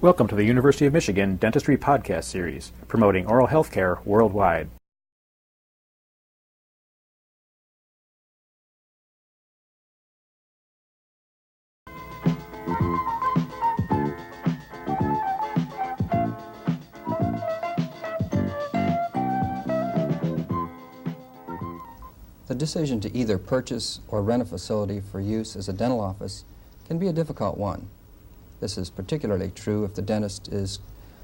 Welcome to the University of Michigan Dentistry Podcast Series, promoting oral health care worldwide. The decision to either purchase or rent a facility for use as a dental office can be a difficult one. This is particularly true if the dentist is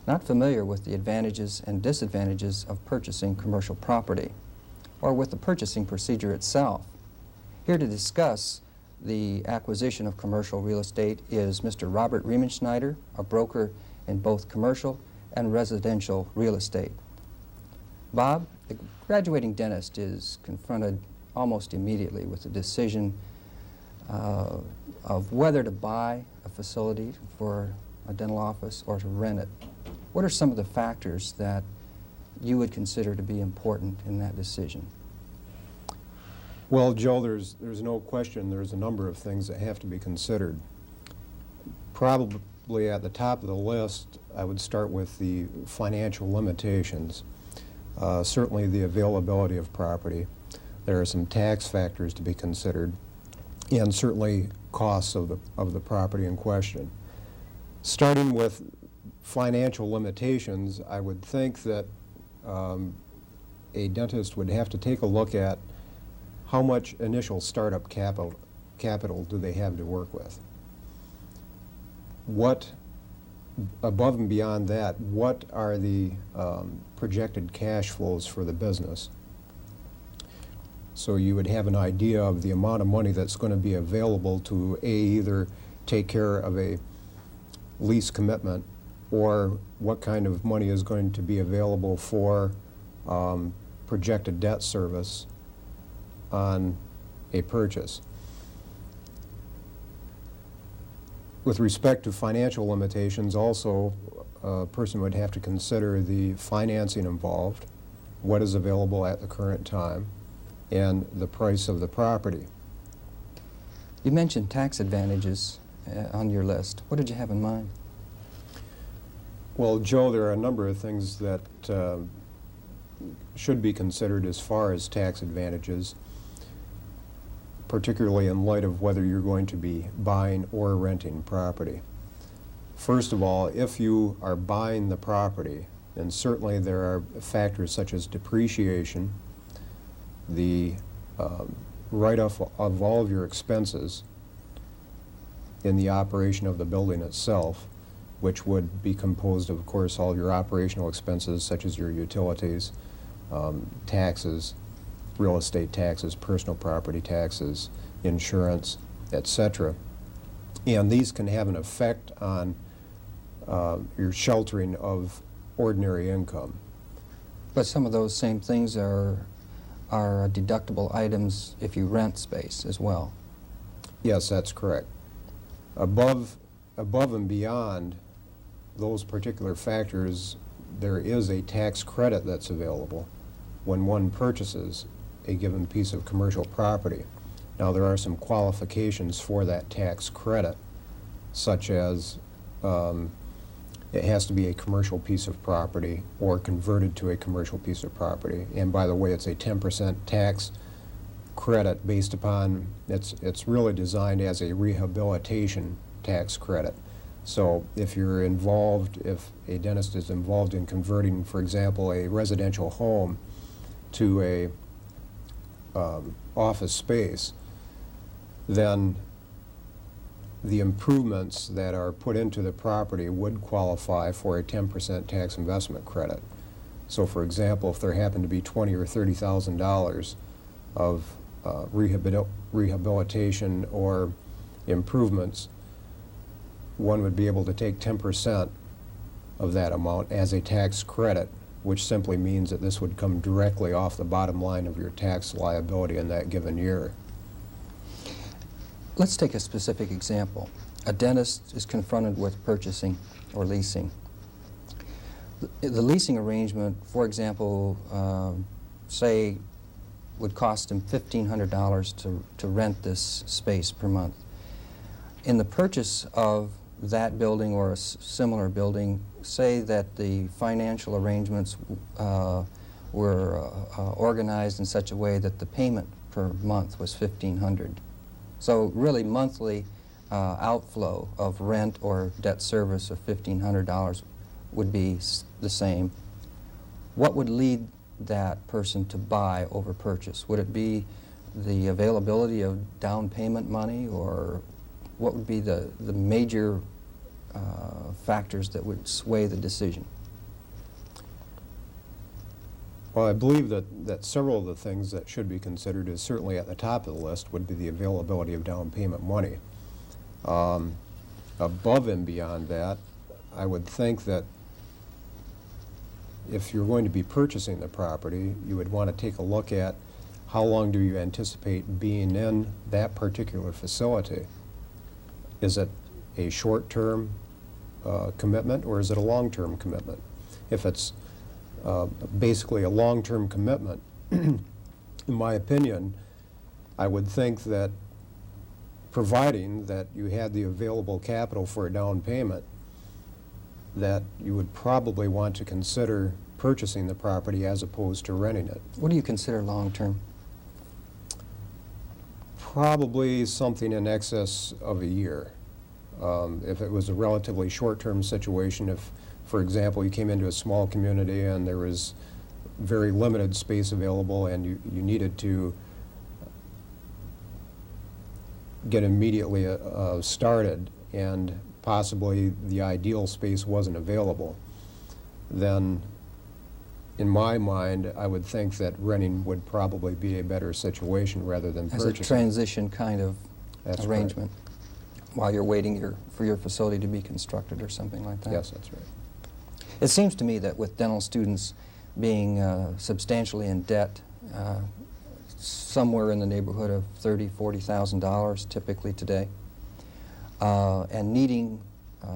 not familiar with the advantages and disadvantages of purchasing commercial property, or with the purchasing procedure itself. Here to discuss the acquisition of commercial real estate is Mr. Robert Riemenschneider, a broker in both commercial and residential real estate. Bob, the graduating dentist is confronted almost immediately with the decision of whether to buy a facility for a dental office or to rent it. What are some of the factors that you would consider to be important in that decision? Well, Joe, there's no question there's a number of things that have to be considered. Probably at the top of the list, I would start with the financial limitations. Certainly the availability of property. There are some tax factors to be considered, and certainly costs of the property in question. Starting with financial limitations, I would think that a dentist would have to take a look at how much initial startup capital do they have to work with. What, above and beyond that, what are the projected cash flows for the business? So you would have an idea of the amount of money that's going to be available to either take care of a lease commitment, or what kind of money is going to be available for projected debt service on a purchase. With respect to financial limitations, also a person would have to consider the financing involved, what is available at the current time, and the price of the property. You mentioned tax advantages on your list. What did you have in mind? Well, Joe, there are a number of things that should be considered as far as tax advantages, particularly in light of whether you're going to be buying or renting property. First of all, if you are buying the property, then certainly there are factors such as depreciation, the write-off of all of your expenses in the operation of the building itself, which would be composed of course, all of your operational expenses such as your utilities, taxes, real estate taxes, personal property taxes, insurance, etc. And these can have an effect on your sheltering of ordinary income. But some of those same things are deductible items if you rent space as well. Yes, that's correct. Above and beyond those particular factors, there is a tax credit that's available when one purchases a given piece of commercial property. Now, there are some qualifications for that tax credit, such as it has to be a commercial piece of property or converted to a commercial piece of property. And by the way, it's a 10% tax credit based upon, it's really designed as a rehabilitation tax credit. So if you're involved, if a dentist is involved in converting, for example, a residential home to a office space, then the improvements that are put into the property would qualify for a 10% tax investment credit. So for example, if there happened to be $20,000 or $30,000 of rehabilitation or improvements, one would be able to take 10% of that amount as a tax credit, which simply means that this would come directly off the bottom line of your tax liability in that given year. Let's take a specific example. A dentist is confronted with purchasing or leasing. The leasing arrangement, for example, say would cost him $1,500 to rent this space per month. In the purchase of that building or a similar building, say that the financial arrangements were organized in such a way that the payment per month was $1,500. So really monthly outflow of rent or debt service of $1,500 would be the same. What would lead that person to buy over purchase? Would it be the availability of down payment money, or what would be the major factors that would sway the decision? Well, I believe that several of the things that should be considered is certainly at the top of the list would be the availability of down payment money. Above and beyond that, I would think that if you're going to be purchasing the property, you would want to take a look at how long do you anticipate being in that particular facility. Is it a short-term commitment, or is it a long-term commitment? If it's basically a long-term commitment, in my opinion, I would think that providing that you had the available capital for a down payment, that you would probably want to consider purchasing the property as opposed to renting it. What do you consider long-term? Probably something in excess of a year. If it was a relatively short-term situation, if, for example, you came into a small community and there was very limited space available and you needed to get immediately started and possibly the ideal space wasn't available, then in my mind, I would think that renting would probably be a better situation rather than purchasing. As a transition kind of That's arrangement, while you're waiting for your facility to be constructed or something like that? Yes, that's right. It seems to me that with dental students being substantially in debt, somewhere in the neighborhood of $30,000, $40,000 typically today, and needing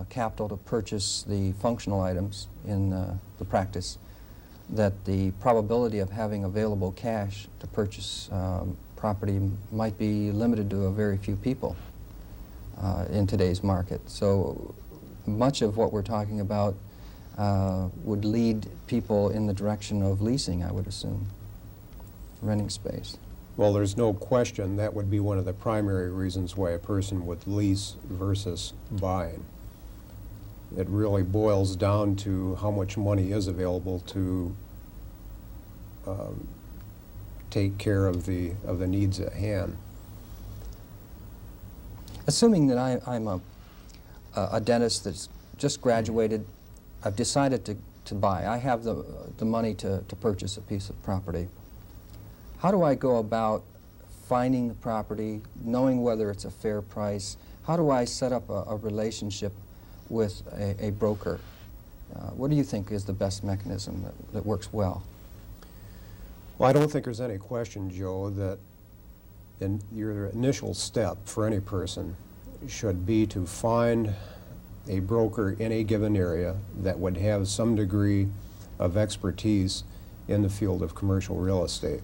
capital to purchase the functional items in the practice, that the probability of having available cash to purchase property might be limited to a very few people in today's market. So much of what we're talking about would lead people in the direction of leasing, I would assume, renting space. Well, there's no question that would be one of the primary reasons why a person would lease versus buying. It really boils down to how much money is available to take care of the needs at hand. Assuming that I'm a dentist that's just graduated, I've decided to buy. I have the money to purchase a piece of property. How do I go about finding the property, knowing whether it's a fair price? How do I set up a relationship with a broker? What do you think is the best mechanism that works well? Well, I don't think there's any question, Joe, that your initial step for any person should be to find a broker in a given area that would have some degree of expertise in the field of commercial real estate.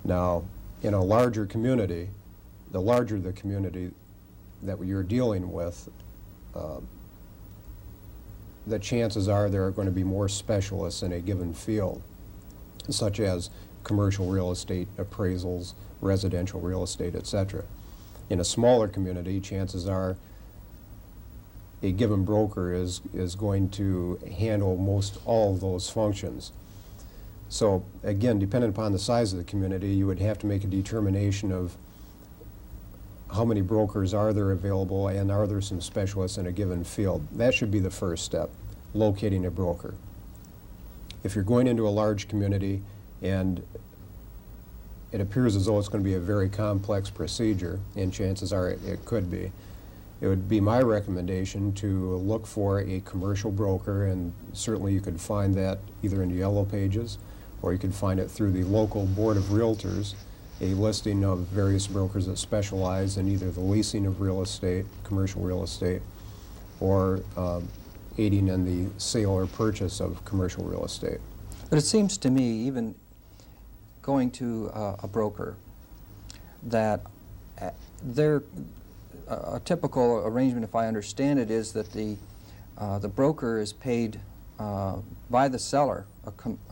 Now, in a larger community, the larger the community that you're dealing with, the chances are there are going to be more specialists in a given field, such as commercial real estate appraisals, residential real estate, etc. In a smaller community, chances are a given broker is going to handle most all of those functions. So again, depending upon the size of the community, you would have to make a determination of how many brokers are there available and are there some specialists in a given field. That should be the first step, locating a broker. If you're going into a large community and it appears as though it's going to be a very complex procedure, and chances are it could be, it would be my recommendation to look for a commercial broker, and certainly you could find that either in the Yellow Pages or you could find it through the local Board of Realtors, a listing of various brokers that specialize in either the leasing of real estate, commercial real estate, or aiding in the sale or purchase of commercial real estate. But it seems to me, even going to a broker, that a typical arrangement, if I understand it, is that the broker is paid by the seller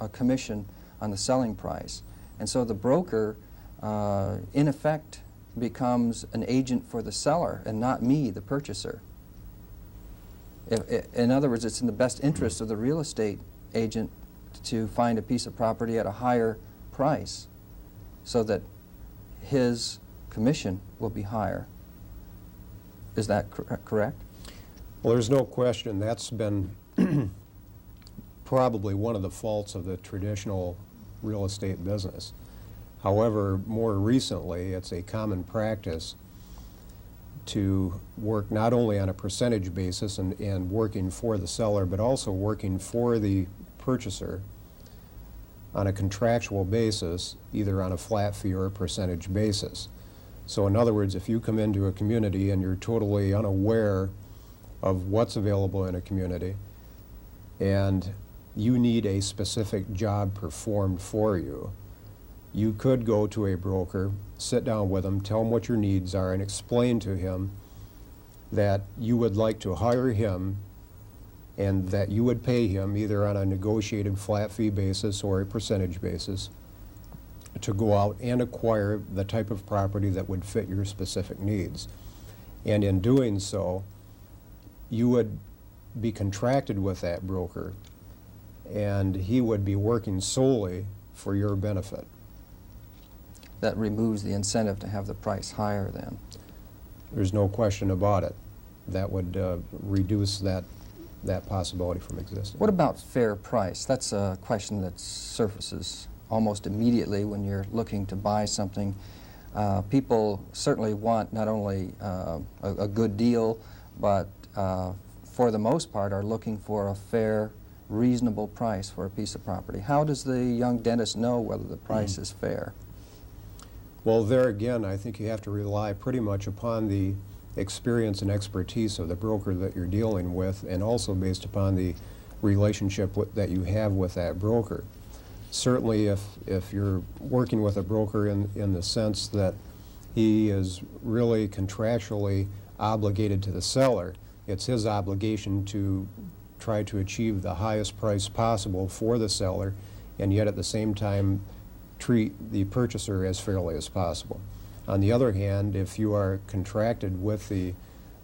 a commission on the selling price. And so the broker, in effect, becomes an agent for the seller and not me, the purchaser. In other words, it's in the best interest of the real estate agent to find a piece of property at a higher price so that his commission will be higher. Is that correct? Well, there's no question that's been probably one of the faults of the traditional real estate business. However, more recently, it's a common practice to work not only on a percentage basis and working for the seller, but also working for the purchaser on a contractual basis, either on a flat fee or a percentage basis. So in other words, if you come into a community and you're totally unaware of what's available in a community and you need a specific job performed for you, you could go to a broker, sit down with him, tell him what your needs are, and explain to him that you would like to hire him and that you would pay him either on a negotiated flat fee basis or a percentage basis to go out and acquire the type of property that would fit your specific needs. And in doing so, you would be contracted with that broker and he would be working solely for your benefit. That removes the incentive to have the price higher then. There's no question about it. That would reduce that possibility from existing. What about fair price? That's a question that surfaces almost immediately when you're looking to buy something. People certainly want not only a good deal, but for the most part are looking for a fair, reasonable price for a piece of property. How does the young dentist know whether the price is fair? Well, there again, I think you have to rely pretty much upon the experience and expertise of the broker that you're dealing with, and also based upon the relationship that you have with that broker. Certainly, if you're working with a broker in the sense that he is really contractually obligated to the seller, it's his obligation to try to achieve the highest price possible for the seller, and yet at the same time treat the purchaser as fairly as possible. On the other hand, if you are contracted with the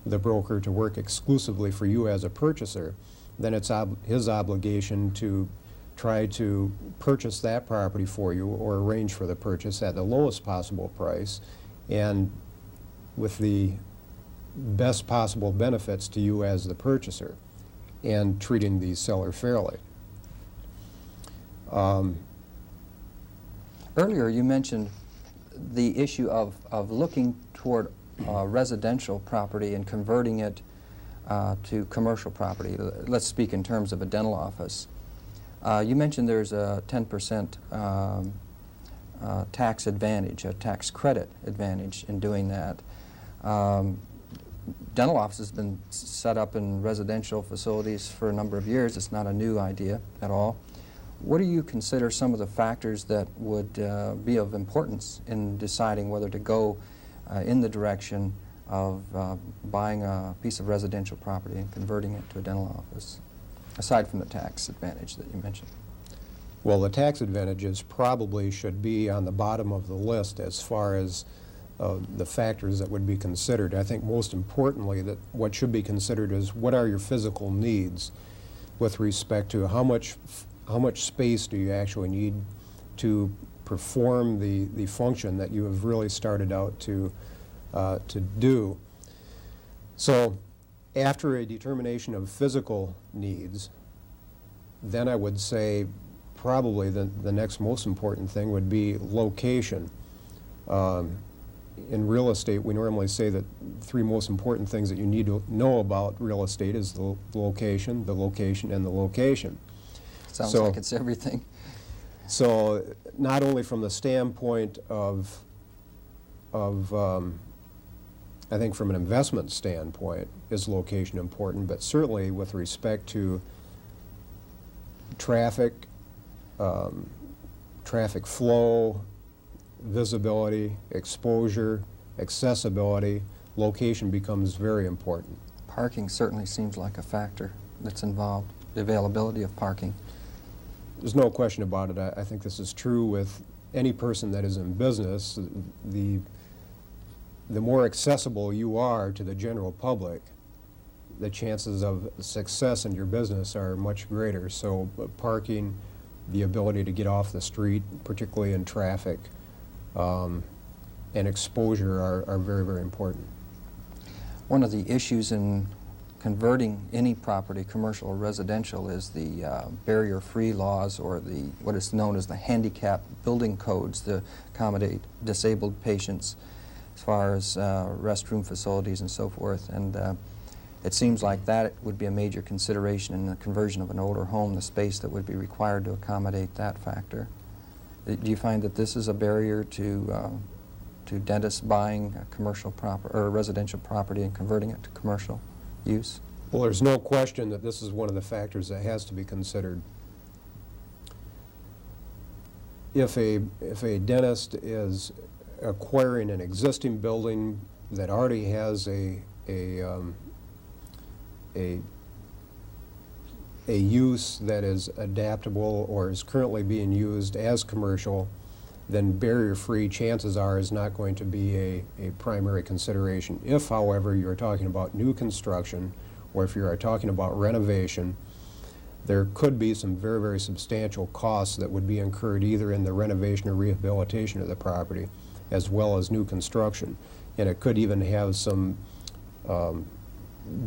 broker to work exclusively for you as a purchaser, then it's his obligation to try to purchase that property for you or arrange for the purchase at the lowest possible price and with the best possible benefits to you as the purchaser, and treating the seller fairly. Earlier you mentioned the issue of looking toward residential property and converting it to commercial property. Let's speak in terms of a dental office. You mentioned there's a 10% tax advantage, a tax credit advantage in doing that. Dental offices have been set up in residential facilities for a number of years. It's not a new idea at all. What do you consider some of the factors that would be of importance in deciding whether to go in the direction of buying a piece of residential property and converting it to a dental office, aside from the tax advantage that you mentioned? Well, the tax advantages probably should be on the bottom of the list as far as the factors that would be considered. I think most importantly that what should be considered is what are your physical needs with respect to how much space do you actually need to perform the function that you have really started out to do. So after a determination of physical needs, then I would say probably the next most important thing would be location. In real estate, we normally say that three most important things that you need to know about real estate is the location, and the location. Sounds like it's everything. So not only from the standpoint of I think from an investment standpoint is location important, but certainly with respect to traffic, traffic flow, visibility, exposure, accessibility, location becomes very important. Parking certainly seems like a factor that's involved, the availability of parking. There's no question about it. I think this is true with any person that is in business. The more accessible you are to the general public, the chances of success in your business are much greater. So parking, the ability to get off the street, particularly in traffic, and exposure are very, very important. One of the issues in converting any property, commercial or residential, is the barrier-free laws, or what is known as the handicap building codes, to accommodate disabled patients as far as restroom facilities and so forth. And it seems like that would be a major consideration in the conversion of an older home, the space that would be required to accommodate that factor. Do you find that this is a barrier to dentists buying a commercial or a residential property and converting it to commercial use? Well, there's no question that this is one of the factors that has to be considered. If a dentist is acquiring an existing building that already has a use that is adaptable or is currently being used as commercial, then barrier-free, chances are, is not going to be a primary consideration. If, however, you're talking about new construction, or if you're talking about renovation, there could be some very, very substantial costs that would be incurred either in the renovation or rehabilitation of the property, as well as new construction. And it could even have some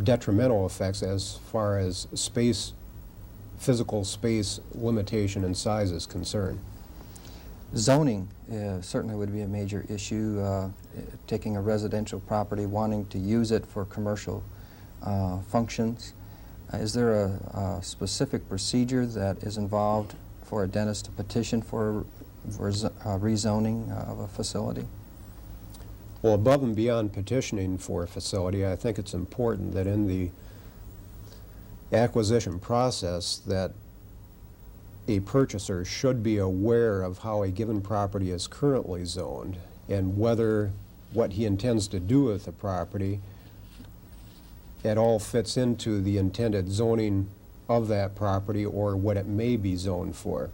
detrimental effects as far as space, physical space limitation and size is concerned. Zoning certainly would be a major issue. Taking a residential property, wanting to use it for commercial functions. Is there a specific procedure that is involved for a dentist to petition for rezoning of a facility? Well, above and beyond petitioning for a facility, I think it's important that in the acquisition process that a purchaser should be aware of how a given property is currently zoned and whether what he intends to do with the property at all fits into the intended zoning of that property or what it may be zoned for.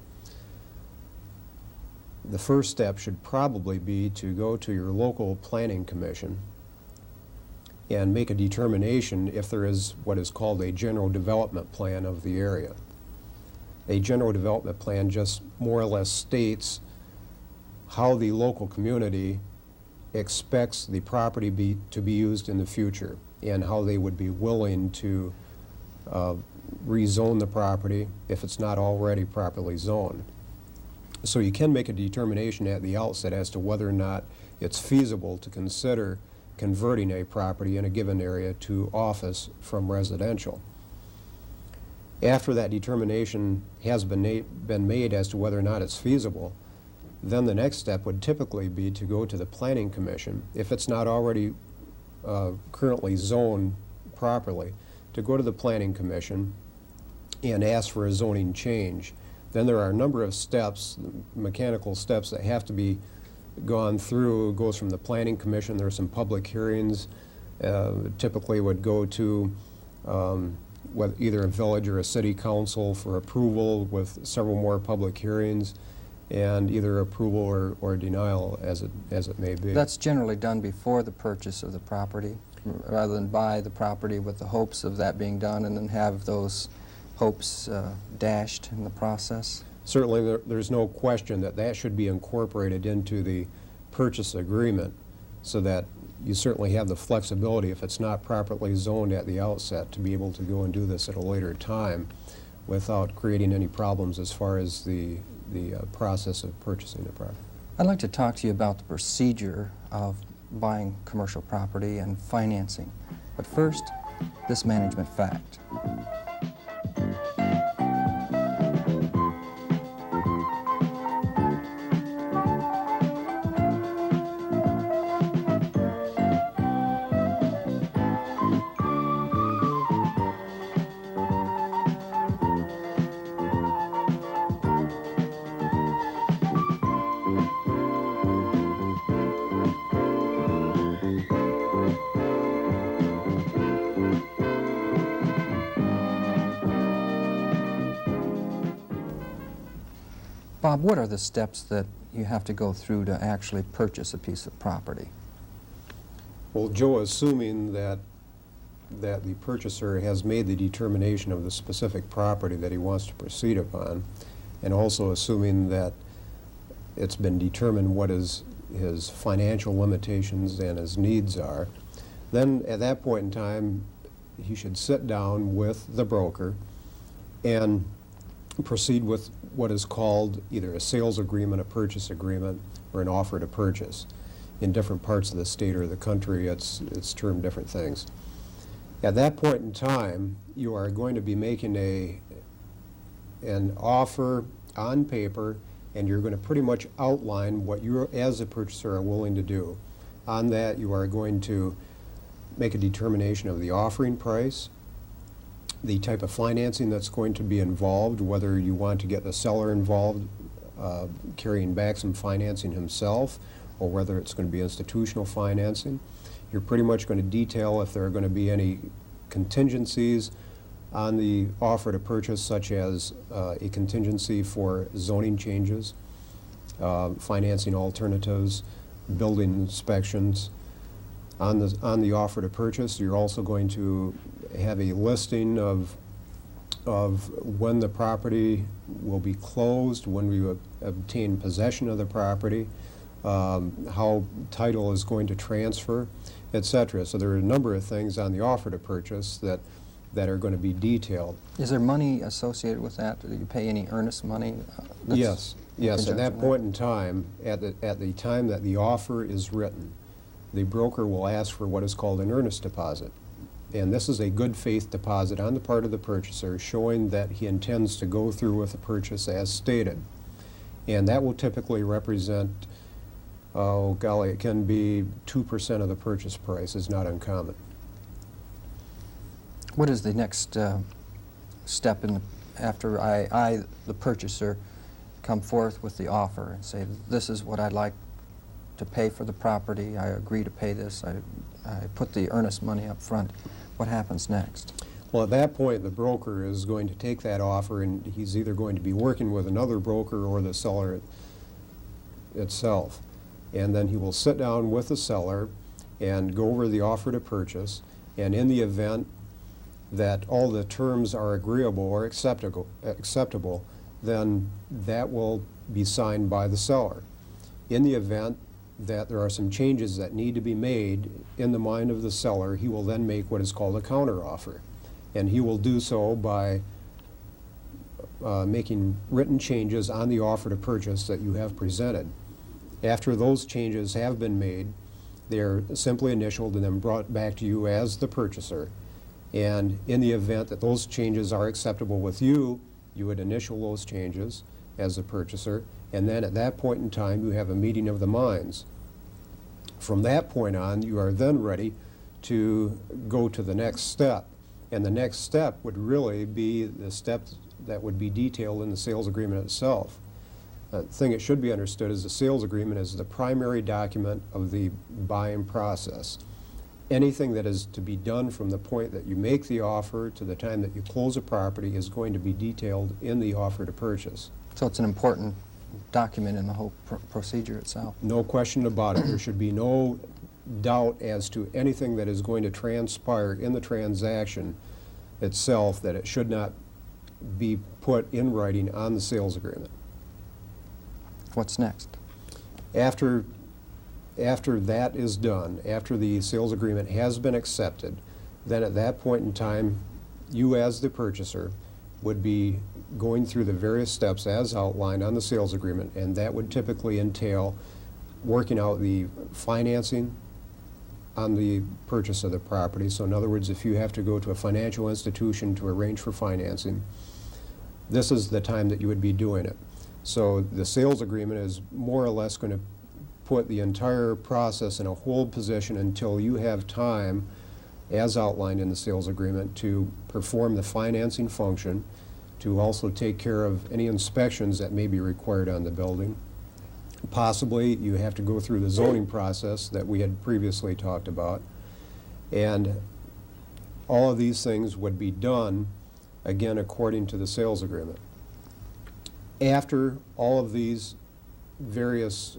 The first step should probably be to go to your local planning commission and make a determination if there is what is called a general development plan of the area. A general development plan just more or less states how the local community expects the property to be used in the future and how they would be willing to rezone the property if it's not already properly zoned. So you can make a determination at the outset as to whether or not it's feasible to consider converting a property in a given area to office from residential. After that determination has been made as to whether or not it's feasible, then the next step would typically be to go to the Planning Commission, if it's not already currently zoned properly, to go to the Planning Commission and ask for a zoning change. Then there are a number of steps, mechanical steps, that have to be gone through. It goes from the Planning Commission. There are some public hearings. Typically would go to either a village or a city council for approval, with several more public hearings, and either approval or denial as it may be. That's generally done before the purchase of the property, rather than buy the property with the hopes of that being done and then have those hopes dashed in the process. Certainly there's no question that that should be incorporated into the purchase agreement, so that you certainly have the flexibility, if it's not properly zoned at the outset, to be able to go and do this at a later time without creating any problems as far as the process of purchasing the property. I'd like to talk to you about the procedure of buying commercial property and financing. But first, this management fact. Bob, what are the steps that you have to go through to actually purchase a piece of property? Well, Joe, assuming that the purchaser has made the determination of the specific property that he wants to proceed upon, and also assuming that it's been determined what his financial limitations and his needs are, then at that point in time, he should sit down with the broker and proceed with what is called either a sales agreement, a purchase agreement, or an offer to purchase. In different parts of the state or the country, it's termed different things. At that point in time, you are going to be making an offer on paper, and you're going to pretty much outline what you, as a purchaser, are willing to do. On that, you are going to make a determination of the offering price, the type of financing that's going to be involved, whether you want to get the seller involved, carrying back some financing himself, or whether it's going to be institutional financing. You're pretty much going to detail if there are going to be any contingencies on the offer to purchase, such as a contingency for zoning changes, financing alternatives, building inspections. On the offer to purchase, you're also going to have a listing of when the property will be closed, when we obtain possession of the property, how title is going to transfer, etc. So there are a number of things on the offer to purchase that are going to be detailed. Is there money associated with that? Do you pay any earnest money? Yes. At that point in time, at the time that the offer is written, the broker will ask for what is called an earnest deposit. And this is a good faith deposit on the part of the purchaser, showing that he intends to go through with the purchase as stated. And that will typically represent, oh golly, it can be 2% of the purchase price, is not uncommon. What is the next step after I, the purchaser, come forth with the offer and say, this is what I'd like to pay for the property, I agree to pay this, I put the earnest money up front. What happens next? Well, at that point, the broker is going to take that offer, and he's either going to be working with another broker or the seller itself. And then he will sit down with the seller and go over the offer to purchase, and in the event that all the terms are agreeable or acceptable, then that will be signed by the seller. In the event that there are some changes that need to be made in the mind of the seller, he will then make what is called a counteroffer. And he will do so by making written changes on the offer to purchase that you have presented. After those changes have been made, they're simply initialed and then brought back to you as the purchaser. And in the event that those changes are acceptable with you, you would initial those changes as the purchaser, and then at that point in time you have a meeting of the minds. From that point on, you are then ready to go to the next step. And the next step would really be the steps that would be detailed in the sales agreement itself. The thing that should be understood is the sales agreement is the primary document of the buying process. Anything that is to be done from the point that you make the offer to the time that you close a property is going to be detailed in the offer to purchase. So it's an important document in the whole procedure itself. No question about it. There should be no doubt as to anything that is going to transpire in the transaction itself, that it should not be put in writing on the sales agreement. What's next? After that is done, after the sales agreement has been accepted, then at that point in time, you as the purchaser would be going through the various steps as outlined on the sales agreement, and that would typically entail working out the financing on the purchase of the property. So in other words, if you have to go to a financial institution to arrange for financing, this is the time that you would be doing it. So the sales agreement is more or less going to put the entire process in a hold position until you have time, as outlined in the sales agreement, to perform the financing function, to also take care of any inspections that may be required on the building. Possibly you have to go through the zoning process that we had previously talked about. And all of these things would be done, again, according to the sales agreement. After all of these various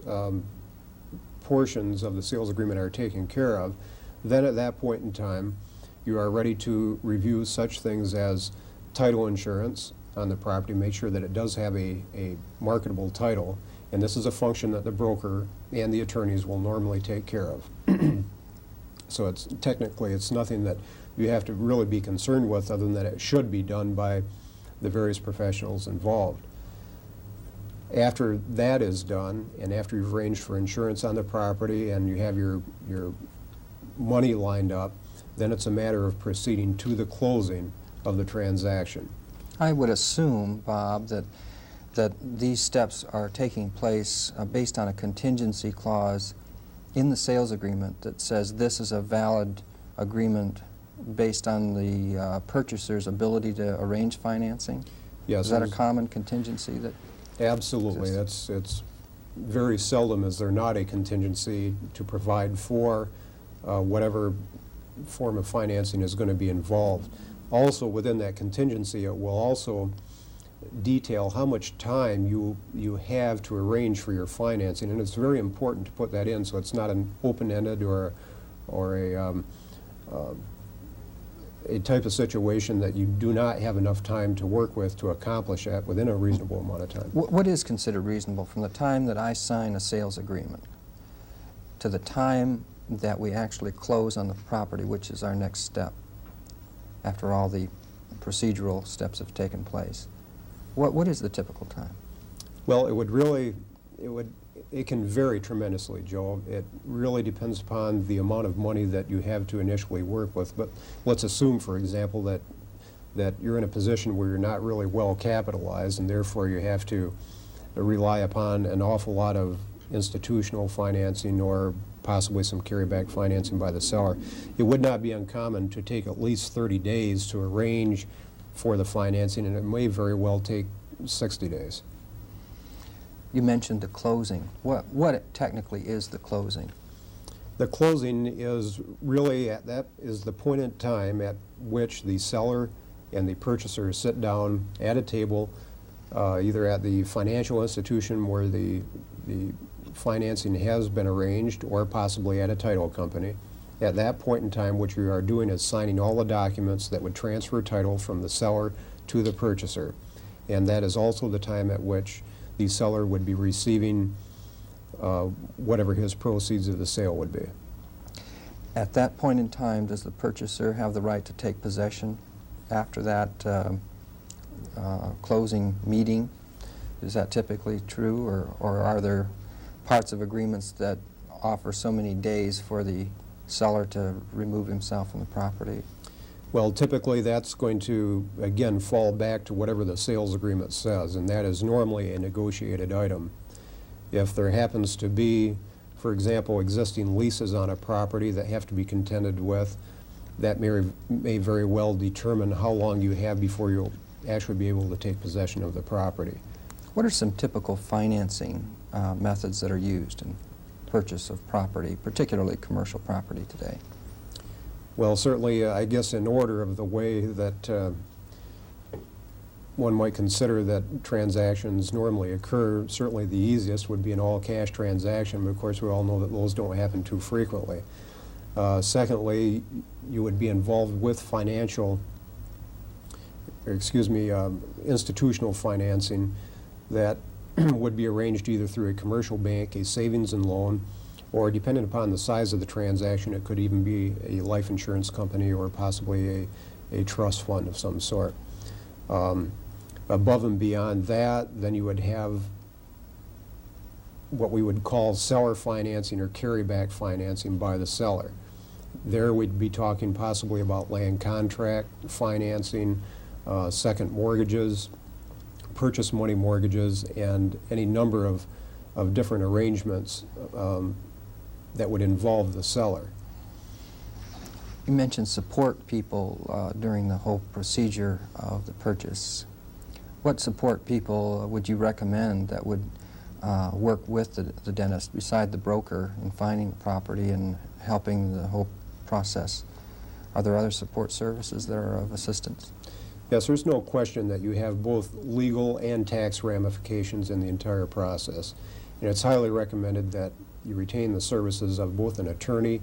portions of the sales agreement are taken care of, then at that point in time, you are ready to review such things as title insurance on the property, make sure that it does have a marketable title, and this is a function that the broker and the attorneys will normally take care of. So it's technically, it's nothing that you have to really be concerned with, other than that it should be done by the various professionals involved. After that is done, and after you've arranged for insurance on the property and you have your money lined up, then it's a matter of proceeding to the closing of the transaction. I would assume, Bob, that these steps are taking place based on a contingency clause in the sales agreement that says this is a valid agreement based on the purchaser's ability to arrange financing? Yes. Is that a common contingency that Absolutely. It's very seldom is there not a contingency to provide for whatever form of financing is going to be involved. Also, within that contingency, it will also detail how much time you have to arrange for your financing, and it's very important to put that in so it's not an open-ended or a type of situation that you do not have enough time to work with to accomplish that within a reasonable amount of time. What is considered reasonable from the time that I sign a sales agreement to the time that we actually close on the property, which is our next step after all the procedural steps have taken place? What is the typical time? Well, it can vary tremendously, Joe. It really depends upon the amount of money that you have to initially work with. But let's assume, for example, that you're in a position where you're not really well capitalized, and therefore you have to rely upon an awful lot of institutional financing or possibly some carryback financing by the seller. It would not be uncommon to take at least 30 days to arrange for the financing, and it may very well take 60 days. You mentioned the closing. What technically is the closing? The closing is really, that is the point in time at which the seller and the purchaser sit down at a table, either at the financial institution where the financing has been arranged, or possibly at a title company. At that point in time, what you are doing is signing all the documents that would transfer title from the seller to the purchaser. And that is also the time at which the seller would be receiving whatever his proceeds of the sale would be. At that point in time, does the purchaser have the right to take possession after that closing meeting? Is that typically true, or are there parts of agreements that offer so many days for the seller to remove himself from the property? Well, typically that's going to, again, fall back to whatever the sales agreement says, and that is normally a negotiated item. If there happens to be, for example, existing leases on a property that have to be contended with, that may very well determine how long you have before you'll actually be able to take possession of the property. What are some typical financing methods that are used in purchase of property, particularly commercial property today? Well, certainly, I guess in order of the way that one might consider that transactions normally occur, certainly the easiest would be an all-cash transaction, but of course we all know that those don't happen too frequently. Secondly, you would be involved with institutional financing that would be arranged either through a commercial bank, a savings and loan, or depending upon the size of the transaction, it could even be a life insurance company or possibly a trust fund of some sort. Above and beyond that, then you would have what we would call seller financing or carryback financing by the seller. There we'd be talking possibly about land contract financing, second mortgages, purchase money mortgages, and any number of different arrangements that would involve the seller. You mentioned support people during the whole procedure of the purchase. What support people would you recommend that would work with the dentist beside the broker in finding the property and helping the whole process? Are there other support services that are of assistance? Yes, there's no question that you have both legal and tax ramifications in the entire process. And it's highly recommended that you retain the services of both an attorney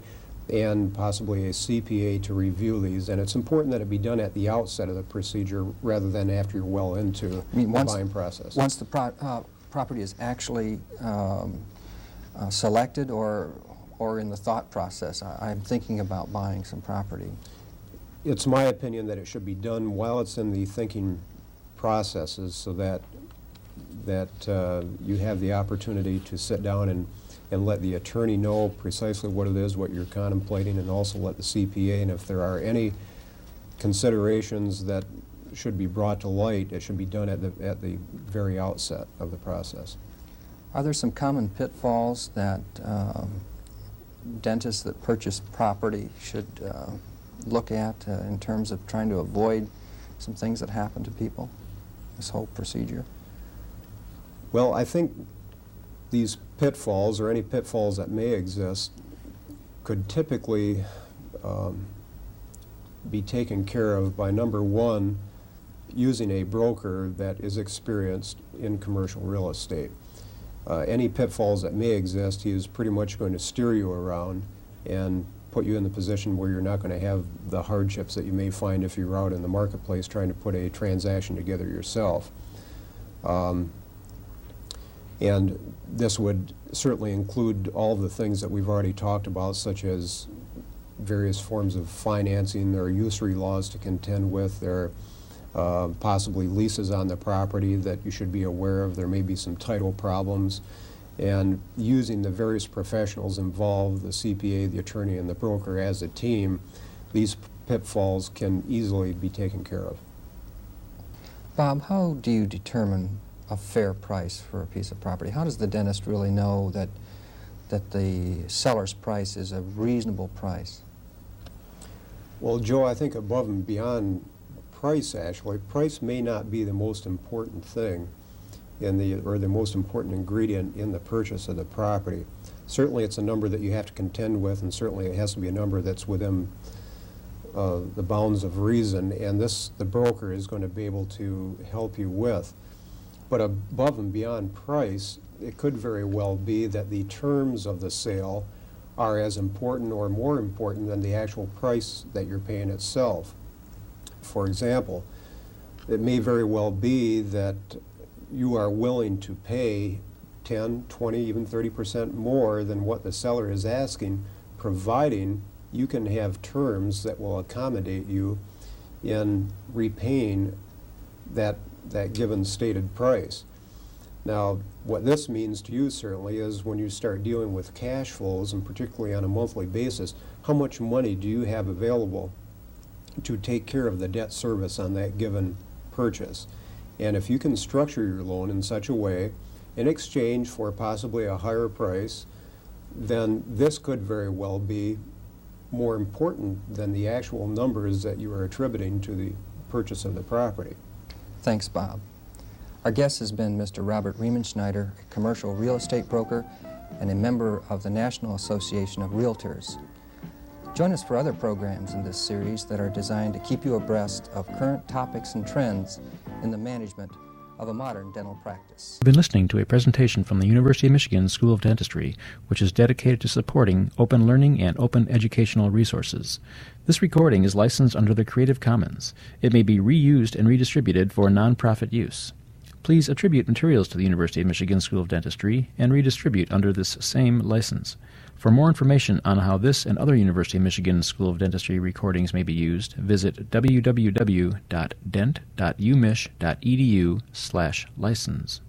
and possibly a CPA to review these. And it's important that it be done at the outset of the procedure rather than after you're well into the buying process. Once the property is actually selected or in the thought process, I'm thinking about buying some property. It's my opinion that it should be done while it's in the thinking processes so that you have the opportunity to sit down and let the attorney know precisely what it is, what you're contemplating, and also let the CPA, and if there are any considerations that should be brought to light, it should be done at the very outset of the process. Are there some common pitfalls that dentists that purchase property should look at in terms of trying to avoid some things that happen to people, this whole procedure? Well, I think these pitfalls, or any pitfalls that may exist, could typically be taken care of by, number one, using a broker that is experienced in commercial real estate. Any pitfalls that may exist, he is pretty much going to steer you around and put you in the position where you're not going to have the hardships that you may find if you're out in the marketplace trying to put a transaction together yourself. And this would certainly include all the things that we've already talked about, such as various forms of financing. There are usury laws to contend with. There are possibly leases on the property that you should be aware of. There may be some title problems. And using the various professionals involved, the CPA, the attorney, and the broker as a team, these pitfalls can easily be taken care of. Bob, how do you determine a fair price for a piece of property? How does the dentist really know that the seller's price is a reasonable price? Well, Joe, I think above and beyond price, actually, price may not be the most important thing or the most important ingredient in the purchase of the property. Certainly it's a number that you have to contend with, and certainly it has to be a number that's within the bounds of reason, and the broker is going to be able to help you with. But above and beyond price, it could very well be that the terms of the sale are as important or more important than the actual price that you're paying itself. For example, it may very well be that you are willing to pay 10, 20, even 30% more than what the seller is asking, providing you can have terms that will accommodate you in repaying that given stated price. Now, what this means to you certainly is when you start dealing with cash flows, and particularly on a monthly basis, how much money do you have available to take care of the debt service on that given purchase? And if you can structure your loan in such a way, in exchange for possibly a higher price, then this could very well be more important than the actual numbers that you are attributing to the purchase of the property. Thanks, Bob. Our guest has been Mr. Robert Riemenschneider, a commercial real estate broker and a member of the National Association of Realtors. Join us for other programs in this series that are designed to keep you abreast of current topics and trends in the management of a modern dental practice. You've been listening to a presentation from the University of Michigan School of Dentistry, which is dedicated to supporting open learning and open educational resources. This recording is licensed under the Creative Commons. It may be reused and redistributed for nonprofit use. Please attribute materials to the University of Michigan School of Dentistry and redistribute under this same license. For more information on how this and other University of Michigan School of Dentistry recordings may be used, visit www.dent.umich.edu/license.